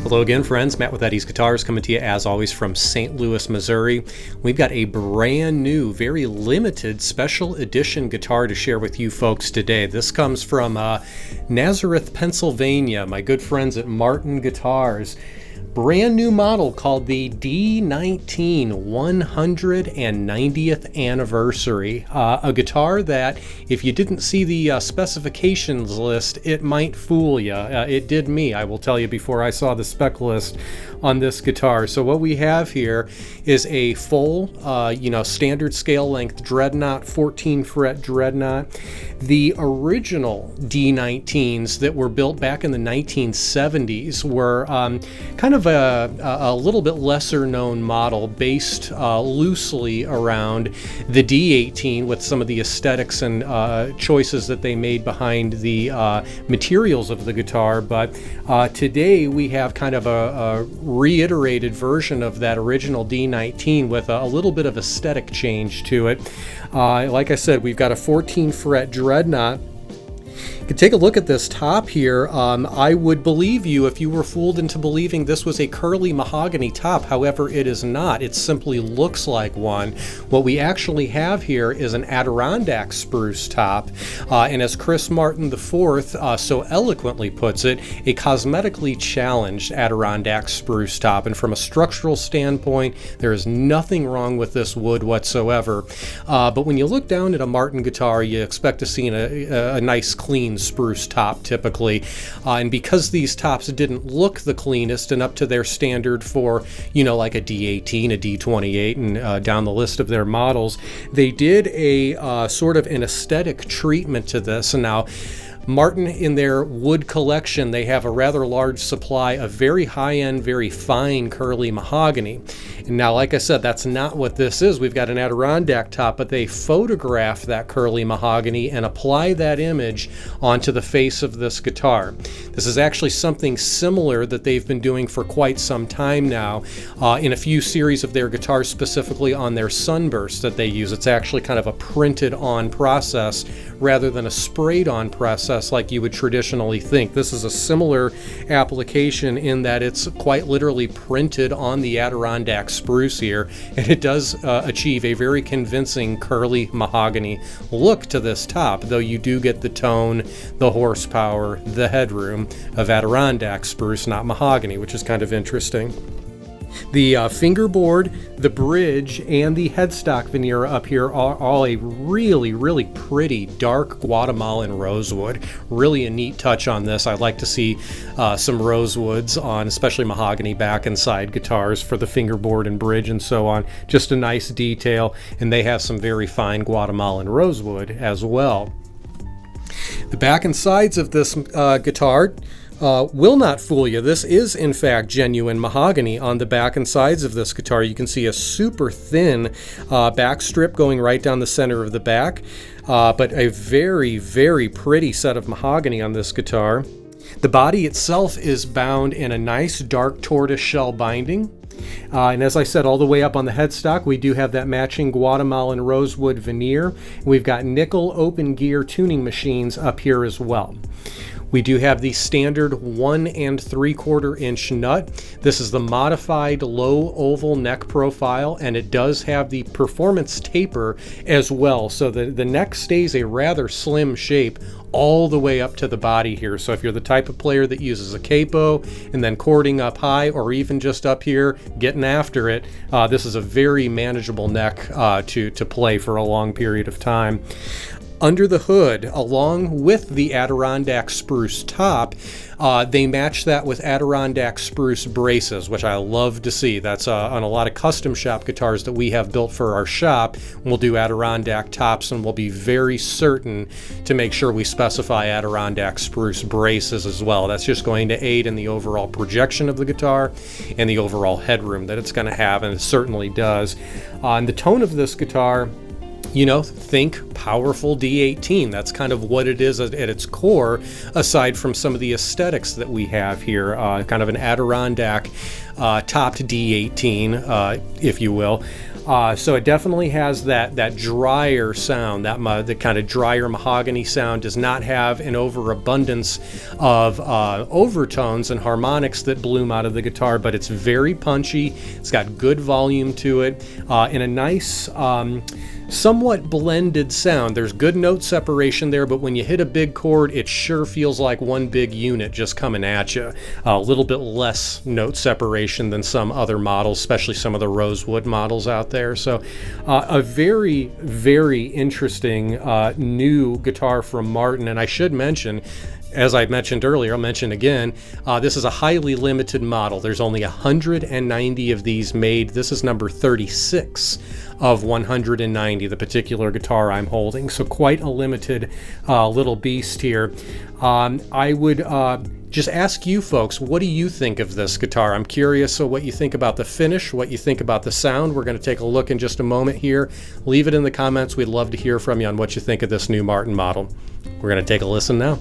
Hello again, friends. Matt with Eddie's Guitars coming to you as always from St. Louis, Missouri. We've got a brand new, very limited special edition guitar to share with you folks today. This comes from Nazareth, Pennsylvania, my good friends at Martin Guitars. Brand new model called the D-19 190th anniversary. A guitar that, if you didn't see the specifications list, it might fool you. It did me, I will tell you, before I saw the spec list on this guitar. So what we have here is a full, standard scale length dreadnought, 14 fret dreadnought. The original D-19s that were built back in the 1970s were kind of a little bit lesser known model based loosely around the D-18 with some of the aesthetics and choices that they made behind the materials of the guitar. But today we have kind of a reiterated version of that original D-19 with a little bit of aesthetic change to it. Like I said, we've got a 14 fret dreadnought. You can take a look at this top here. I would believe you if you were fooled into believing this was a curly mahogany top. However, it is not. It simply looks like one. What we actually have here is an Adirondack spruce top, and as Chris Martin IV so eloquently puts it, a cosmetically challenged Adirondack spruce top. And from a structural standpoint, there is nothing wrong with this wood whatsoever. But when you look down at a Martin guitar, you expect to see a nice clean spruce top typically, and because these tops didn't look the cleanest and up to their standard for like a D-18, a D-28, and down the list of their models, they did a sort of an aesthetic treatment to this. And now Martin, in their wood collection, they have a rather large supply of very high-end, very fine curly mahogany. And now, like I said, that's not what this is. We've got an Adirondack top, but they photograph that curly mahogany and apply that image onto the face of this guitar. This is actually something similar that they've been doing for quite some time now in a few series of their guitars, specifically on their Sunburst that they use. It's actually kind of a printed-on process rather than a sprayed-on process like you would traditionally think. This is a similar application in that it's quite literally printed on the Adirondack spruce here, and it does achieve a very convincing curly mahogany look to this top, though you do get the tone, the horsepower, the headroom of Adirondack spruce, not mahogany, which is kind of interesting. The fingerboard, the bridge, and the headstock veneer up here are all a really, really pretty dark Guatemalan rosewood. Really a neat touch on this. I'd like to see some rosewoods on especially mahogany back and side guitars for the fingerboard and bridge and so on. Just a nice detail, and they have some very fine Guatemalan rosewood as well. The back and sides of this guitar will not fool you. This is in fact genuine mahogany on the back and sides of this guitar. You can see a super thin back strip going right down the center of the back, but a very, very pretty set of mahogany on this guitar. The body itself is bound in a nice dark tortoise shell binding. And as I said, all the way up on the headstock, we do have that matching Guatemalan rosewood veneer. We've got nickel open gear tuning machines up here as well. We do have the standard 1 3/4 inch nut. This is the modified low oval neck profile, and it does have the performance taper as well. So the neck stays a rather slim shape all the way up to the body here. So if you're the type of player that uses a capo and then chording up high, or even just up here getting after it, this is a very manageable neck to play for a long period of time. Under the hood, along with the Adirondack spruce top, they match that with Adirondack spruce braces, which I love to see. That's on a lot of custom shop guitars that we have built for our shop. We'll do Adirondack tops, and we'll be very certain to make sure we specify Adirondack spruce braces as well. That's just going to aid in the overall projection of the guitar and the overall headroom that it's going to have, and it certainly does. And the tone of this guitar, think powerful D-18. That's kind of what it is at its core, aside from some of the aesthetics that we have here. Kind of an Adirondack topped D-18, if you will. So it definitely has that drier sound, the kind of drier mahogany sound. Does not have an overabundance of overtones and harmonics that bloom out of the guitar, but it's very punchy. It's got good volume to it, and a nice somewhat blended sound. There's good note separation there, but when you hit a big chord, it sure feels like one big unit just coming at you. A little bit less note separation than some other models, especially some of the rosewood models out there. So a very, very interesting new guitar from Martin. And I should mention, as I mentioned earlier, I'll mention again, this is a highly limited model. There's only 190 of these made. This is number 36 of 190, the particular guitar I'm holding. So quite a limited little beast here. I would just ask you folks, what do you think of this guitar? I'm curious what you think about the finish, what you think about the sound. We're going to take a look in just a moment here. Leave it in the comments. We'd love to hear from you on what you think of this new Martin model. We're going to take a listen now.